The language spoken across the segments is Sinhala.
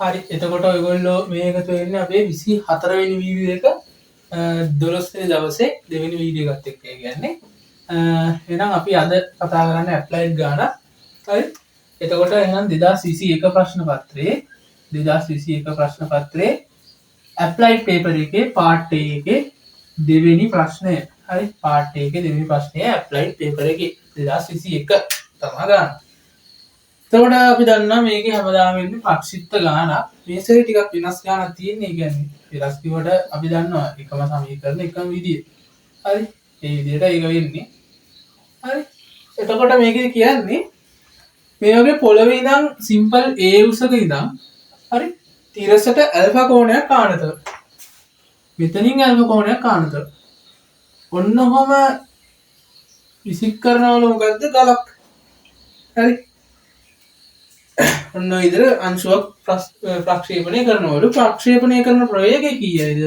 හරි එතකොට ඔයගොල්ලෝ මේ එකතු වෙන්නේ අපේ 24 වෙනි වීඩියෝ එක 12 වෙනි දවසේ දෙවෙනි වීඩියෝ එකත් එක්ක කියන්නේ. එහෙනම් අපි අද කතා කරන්නේ ඇප්ලයිඩ් ගාන. හරි. එතකොට එහෙනම් 2021 ප්‍රශ්න පත්‍රයේ 2021 ප්‍රශ්න පත්‍රයේ ඇප්ලයිඩ් පේපර් එකේ පාර්ට් A එකේ දෙවෙනි ප්‍රශ්නය. හරි. පාර්ට් A එකේ දෙවෙනි ප්‍රශ්නය ඇප්ලයිඩ් පේපර් එකේ 2021 තමයි ගන්න. එතකොට අපි දන්නා මේකේ හැමදාම වෙන්නේ ප්‍රක්ෂිප්ත ගානක්. මේකේ ටිකක් වෙනස් ගානක් තියෙන. ඒ කියන්නේ වෙනස් කිව්වට අපි දන්නවා එකම සමීකරණ එකම විදිය. හරි. ඒ විදිහට ඒක වෙන්නේ. හරි. එතකොට මේකේ කියන්නේ මේ වගේ පොළවේ ඉඳන් සිම්පල් A උසක ඉඳන් හරි තිරසට ඇල්ෆා කෝණයක් ආනත. මෙතනින් ඇල්ෆා කෝණයක් ආනත. ඔන්න ඔහම විසික් කරනවල මොකද්ද ගලක්. හරි. ඔන්න ඉදර අංශුවක් ප්‍රක්ෂේපණය කරනවලු ප්‍රක්ෂේපණය කරන ප්‍රවේගය කීයද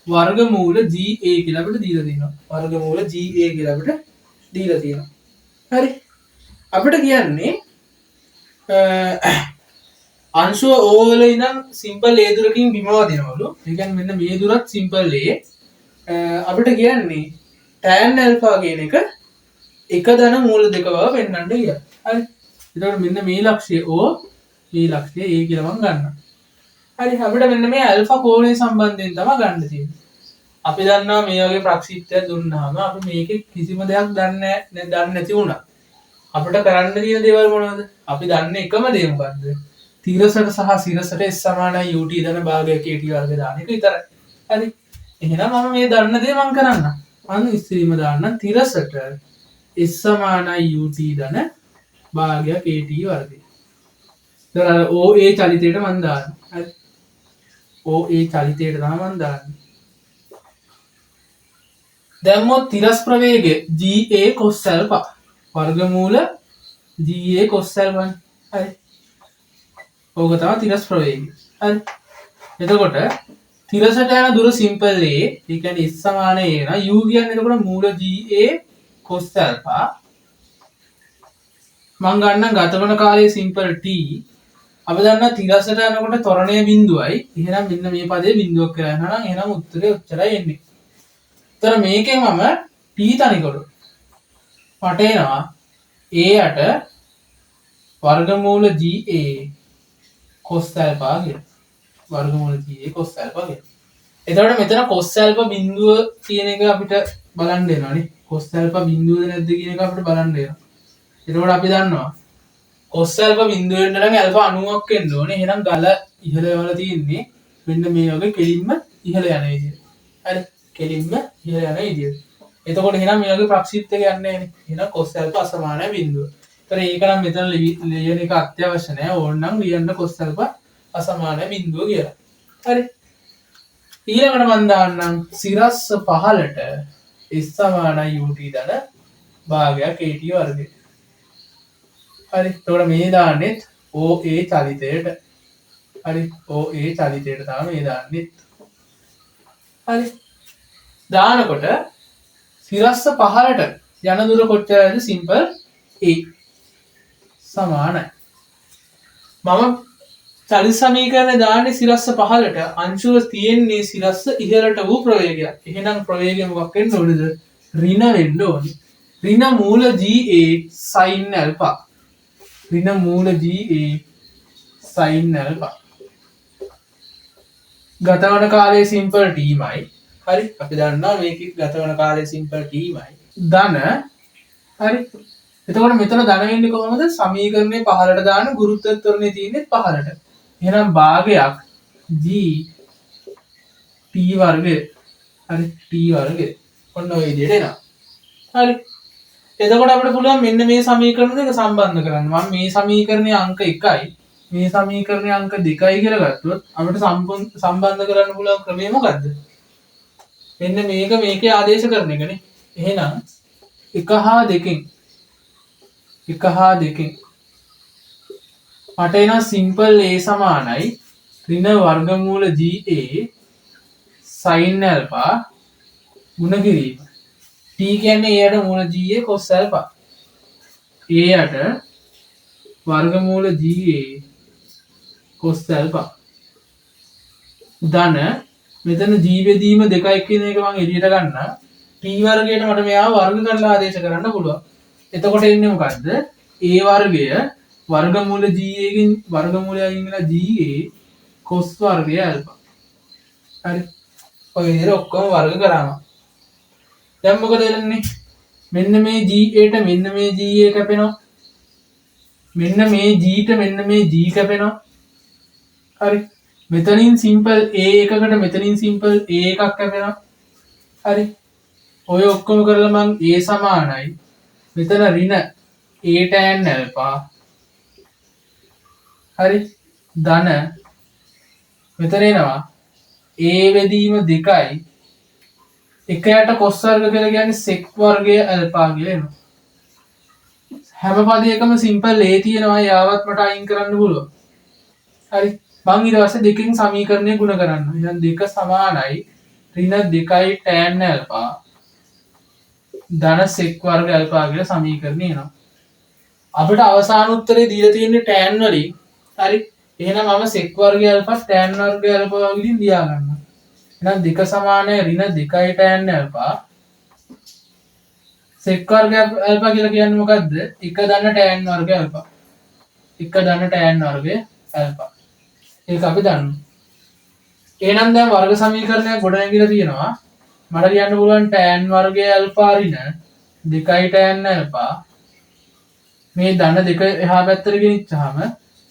වර්ගමූල GA කියලා අපිට දීලා තියෙනවා වර්ගමූල GA කියලා අපිට දීලා තියෙනවා හරි අපිට කියන්නේ අංශුව O වල ඉඳන් සිම්පල් A දුරකින් බිම වදිනවලු ඒ කියන්නේ මෙන්න මේ දුරත් සිම්පල් A අපිට කියන්නේ tan alpha කියන එක එක ධන මූල දෙක බව පෙන්වන්න කියලා හරි එතකොට මෙන්න මේ ලක්ෂය O මේ ලක්ෂය A කියලා මම ගන්නවා. හරි අපිට මෙන්න මේ ඇල්ෆා කෝණය සම්බන්ධයෙන් තමයි ගන්න තියෙන්නේ. අපි දන්නවා මේ වගේ ප්‍රක්ෂිප්තයක් දුන්නාම අපි මේකේ කිසිම දෙයක් දන්නේ නැති වුණා. අපිට කරන්න තියෙන දේවල් මොනවද? අපි දන්නේ එකම දේ මොකද්ද? තිරසට සහ සිරසට S සමානයි UT ධන භාගය KT වර්ග දාන එක විතරයි. හරි. එහෙනම් මම මේ දන්න දේ මම කරන්න. මම ඉස්සෙල්ලාම දාන්න තිරසට S සමානයි UT ධන භාගය KT වර්ගය. එතකොට OA චලිතයට මම දානවා. හරි. OA චලිතයට තමයි මම දාන්නේ. දැම්මොත් තිරස් ප්‍රවේගය GA cos alpha වර්ගමූල GA cos alpha. හරි. ඕක තමයි තිරස් ප්‍රවේගය. හරි. එතකොට තිරසට යන දුර සිම්පල් A, ඒ කියන්නේ S සමාන A නා U කියන්නේ එතකොට මූල GA cos alpha මම ගන්න ගතවන කාලයේ සිම්පල් T අපි දන්නා තිරසට යනකොට ත්වරණය බිඳුවයි. එහෙනම් මෙන්න මේ පදේ බිඳුවක් කියලා යනවා නම් එහෙනම් උත්තරේ ඔච්චරයි එන්නේ. ඒතර මේකෙන් මම T තනිකොට මට එනවා A යට වර්ගමූල GA cos alpha කියලා. වර්ගමූල GA cos alpha කියලා. එතකොට මෙතන cos alpha බිඳුව කියන එක අපිට බලන්න වෙනවානේ. cos alpha බිඳුවද නැද්ද කියන එක අපිට බලන්න වෙනවා. එතකොට අපි දන්නවා cos alpha බිඳුව වෙන්න නම් alpha 90ක් වෙන්න ඕනේ. එහෙනම් ගල ඉහළ යවලා තියෙන්නේ මෙන්න මේ වගේ කෙලින්ම ඉහළ යන විදියට. හරි. කෙලින්ම ඉහළ යන විදියට. එතකොට එහෙනම් මේ වගේ ප්‍රක්ෂිප්තක යන්නේ නැහැ. එහෙනම් cos alpha අසමානයි බිඳුව. ඒතර ඒක නම් මෙතන ලියන එක අත්‍යවශ්‍ය නැහැ. ඕනනම් ලියන්න cos alpha අසමානයි බිඳුව කියලා. හරි. ඊළඟට මම දාන්නම් සිරස් පහලට S සමානයි UT ධන භාගයක් KT වර්ගය. හරි. එතකොට මේ දාන්නෙත් OA චලිතයට. හරි. OA චලිතයට තමයි මේ දාන්නෙත්. හරි. දානකොට සිරස්ස පහලට යන දුර කොච්චරද? සිම්පල් A සමානයි. මම චලිත සමීකරණය දාන්නේ සිරස්ස පහලට අංශුව තියෙන්නේ සිරස්ස ඉහළට වූ ප්‍රවේගයක්. එහෙනම් ප්‍රවේගය මොකක් වෙන්න ඕනද? ඍණ වෙන්න ඕනේ. ඍණ මූල GA sin alpha. ඍණ මූල GA sin alpha. ගතවන කාලයේ සිම්පල් T මයි. හරි. අපි දන්නවා මේකේ ගතවන කාලයේ සිම්පල් T මයි. ධන හරි. එතකොට මෙතන ධන වෙන්නේ කොහොමද? සමීකරණේ පහලට දාන ගුරුත්ව ත්වරණය තියෙන්නේ පහලට. එහෙනම් භාගයක් G T වර්ගය. හරි. T වර්ගය. ඔන්න ඔය විදිහට එනවා. හරි. එතකොට අපිට පුළුවන් මෙන්න මේ සමීකරණ දෙක සම්බන්ධ කරන්න. මම මේ සමීකරණයේ අංක 1යි මේ සමීකරණයේ අංක 2යි කියලා ගත්තොත් අපිට සම්බන්ධ කරන්න පුළුවන් ක්‍රමය මොකද්ද? මෙන්න මේක මේකේ ආදේශ කරන එකනේ. එහෙනම් 1 හා 2කින් මට එන සිම්පල් A සමානයි ඍණ වර්ගමූල GA sin alpha ගුණ කිරීම. T කියන්නේ A යට මූල GA cos alpha. A යට වර්ගමූල GA cos alpha ධන මෙතන g බෙදීම 2යි කියන එක මම එළියට ගන්න t වර්ගයට මට මෙයාව වර්ග කරලා ආදේශ කරන්න පුළුවන්. එතකොට එන්නේ මොකද්ද? a වර්ගය වර්ගමූල g එකකින් වර්ගමූලය අයින් වෙලා ga cos වර්ගය alpha. හරි. ඔය විදිහට ඔක්කොම වර්ග කරාම දැන් මොකද වෙන්නේ? මෙන්න මේ ga ට මෙන්න මේ ga කැපෙනවා. මෙන්න මේ g ට මෙන්න මේ g කැපෙනවා. හරි. මෙතනින් සිම්පල් a එකකට මෙතනින් සිම්පල් a එකක් කැපෙනවා. හරි. ඔය ඔක්කොම කරලා මං a සමානයි. මෙතන ඍණ a tan alpha. හරි. ධන මෙතන එනවා a බෙදීම 2යි. එකයට cos වර්ග කියලා කියන්නේ sec වර්ගය alpha කියලා එනවා. හැම පදයකම සිම්පල් a තියෙනවා. යාවත් මට අයින් කරන්න පුළුවන්. හරි. මං ඊට පස්සේ දෙකෙන් සමීකරණය ගුණ කරන්න. එහෙනම් 2 සමානයි ඍණ 2යි tan alpha ධන sec වර්ග alpha කියලා සමීකරණය එනවා. අපිට අවසාන උත්තරේ දීලා තියෙන්නේ tan වලින්. හරි. එහෙනම් මම sec වර්ග alpha tan වර්ග alpha වලින් ලියා ගන්නවා. එහෙනම් 2 සමානයි ඍණ 2යි tan alpha sec වර්ග alpha කියලා කියන්නේ මොකද්ද? 1 ධන tan වර්ග alpha. 1 ධන tan වර්ග alpha. ඒක අපි දන්නවා. එහෙනම් දැන් වර්ග සමීකරණයක් ගොඩනැගිලා තියෙනවා. මට කියන්න පුළුවන් tan වර්ගය alpha ඍණ 2යි tan alpha මේ ධන දෙක එහා පැත්තට ගෙනිච්චාම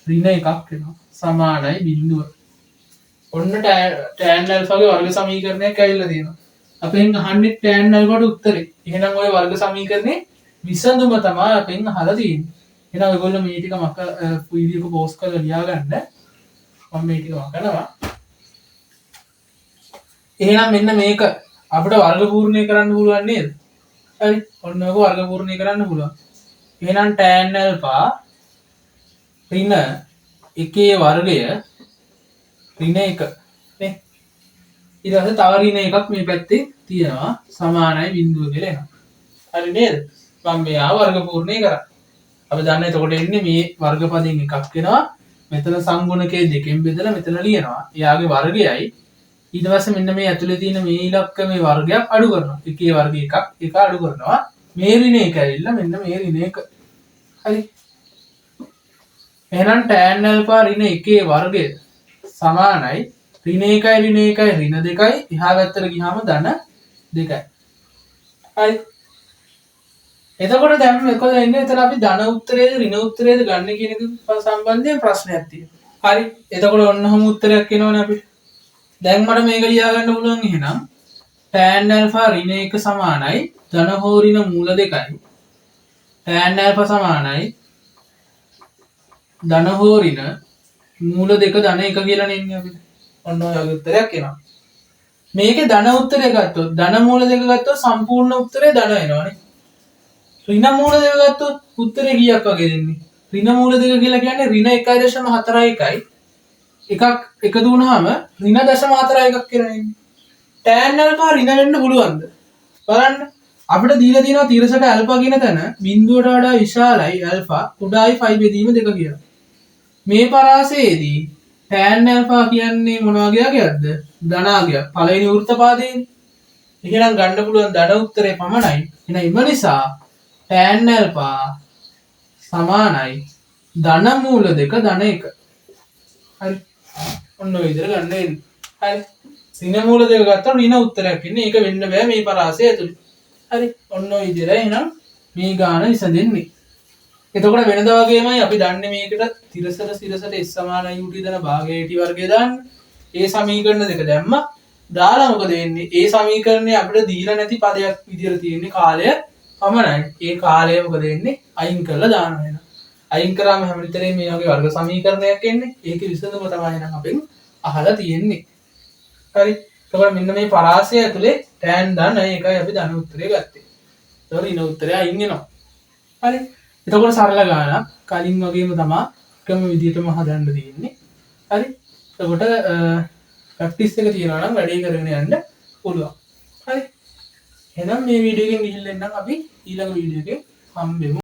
ඍණ එකක් වෙනවා. සමානයි බිඳුව. ඔන්න tan alpha ගේ වර්ග සමීකරණයක් ඇවිල්ලා තියෙනවා. අපෙන් අහන්නේ tan alpha ට උත්තරේ. එහෙනම් ওই වර්ග සමීකරණේ විසඳුම තමයි අපෙන් අහලා තියෙන්නේ. එහෙනම් ඔයගොල්ලෝ මේ ටික මක වීඩියෝ එක පෝස්ට් කරලා ලියා ගන්න. මම මේ ටික මකනවා. එහෙනම් මෙන්න මේක අපිට වර්ග පූර්ණය කරන්න පුළුවන් නේද? හරි. ඔන්න ඔක වර්ග පූර්ණය කරන්න පුළුවන්. එහෙනම් tan alpha ඍණ 1 වර්ගය ඍණ 1 නේ. ඊට පස්සේ තව ඍණ එකක් මේ පැත්තේ තියෙනවා සමානයි බිඳුව කියලා එනවා. හරි නේද? මම මෙයා වර්ග පූර්ණය කරා. අපි දන්න එතකොට එන්නේ මේ වර්ග පදයෙන් එකක් වෙනවා. මෙතන සංගුණකයේ දෙකෙන් බෙදලා මෙතන ලියනවා. එයාගේ වර්ගයයි ඊට පස්සේ මෙන්න මේ ඇතුලේ තියෙන මේ ඉලක්කමේ වර්ගයක් අඩු කරනවා. එකේ වර්ග එක අඩු කරනවා. මේ ඍණ එක ඇවිල්ලා මෙන්න මේ ඍණ එක. හරි. එහෙනම් tan alpha ඍණ 1 වර්ගය සමානයි ඍණ 1යි ඍණ 1යි ඍණ 2යි එහා පැත්තට ගියාම ධන 2යි. හරි. එතකොට දැන් මොකද වෙන්නේ? එතන අපි ධන උත්තරේද ඍණ උත්තරේද ගන්න කියන එක සම්බන්ධයෙන් ප්‍රශ්නයක් තියෙනවා. හරි. එතකොට ඔන්නම උත්තරයක් එනවනේ අපිට. දැන් මට මේක ලියා ගන්න පුළුවන් එහෙනම් tan alpha ඍණ 1 සමානයි ධන හෝ ඍණ මූල 2යි. tan alpha සමානයි ධන හෝ ඍණ මූල 2 ධන 1 කියලා නෙන්නේ අපිට. ඔන්න ඔය උත්තරයක් එනවා. මේකේ ධන උත්තරය ගත්තොත් ධන මූල 2 ගත්තොත් සම්පූර්ණ උත්තරේ ධන එනවනේ. ඍණ මූල 2 ගත්තොත් උත්තරේ කීයක් වගේ දෙන්නේ? ඍණ මූල 2 කියලා කියන්නේ ඍණ 1.41යි. එකක් එකතු වුණාම ඍණ 0.41ක් කියලා එන්නේ. tan alpha ඍණ වෙන්න පුළුවන්ද? බලන්න. අපිට දීලා තියෙනවා තිරසට alpha කියන තැන බිඳුවට වඩා විශාලයි alpha කුඩායි 5 බෙදීම 2 කියලා. මේ පරාසයේදී tan alpha කියන්නේ මොන වගේයක්ද? ධනාගයක්. පළවෙනි වෘත්තපාදයේ. එහෙනම් ගන්න පුළුවන් ධන උත්තරේ පමණයි. එහෙනම් ඒ නිසා tan alpha සමානයි ධන මූල 2 ධන 1. හරි. ඔන්න ඔය විදිහට ගන්න එන්නේ. හරි. ඍණ මූල 2 ගත්තා ඍණ උත්තරයක් ඉන්නේ. ඒක වෙන්න බෑ මේ පරාසය ඇතුළේ. හරි. ඔන්න ඔය විදිහට එහෙනම් මේ ගාන විසඳෙන්නේ. එතකොට වෙනදා වගේමයි අපි දන්නේ මේකට තිරසට s සමානයි ut දන භාගයට වර්ගය දාන්න. ඒ සමීකරණ දෙක දැම්මා. දාලා මොකද වෙන්නේ? ඒ සමීකරණය අපිට දීලා නැති පදයක් විදිහට තියෙන්නේ කාලය පමණයි. ඒ කාලය මොකද වෙන්නේ? අයින් කරලා දානවා එහෙනම්. අයින් කරාම හැමවිතරේ මේ වගේ වර්ග සමීකරණයක් එන්නේ. ඒකේ විසඳුම තමයි එහෙනම් අපෙන් අහලා තියෙන්නේ. හරි. එතකොට මෙන්න මේ පරාසය ඇතුලේ tan ධන ඒකයි අපි ධන උත්තරේ ගත්තේ. ඒතකොට ඍණ උත්තරය අයින් වෙනවා. හරි. එතකොට සරල ගානක් කලින් වගේම තමයි එකම විදිහටම හදන්න තියෙන්නේ. හරි. එතකොට ප්‍රැක්ටිස් එක තියනවා නම් වැඩේ කරගෙන යන්න පුළුවන්. හරි. එහෙනම් මේ වීඩියෝ එකෙන් ගිහිල්ලා එන්නම් අපි ඊළඟ වීඩියෝ එකේ හම්බෙමු.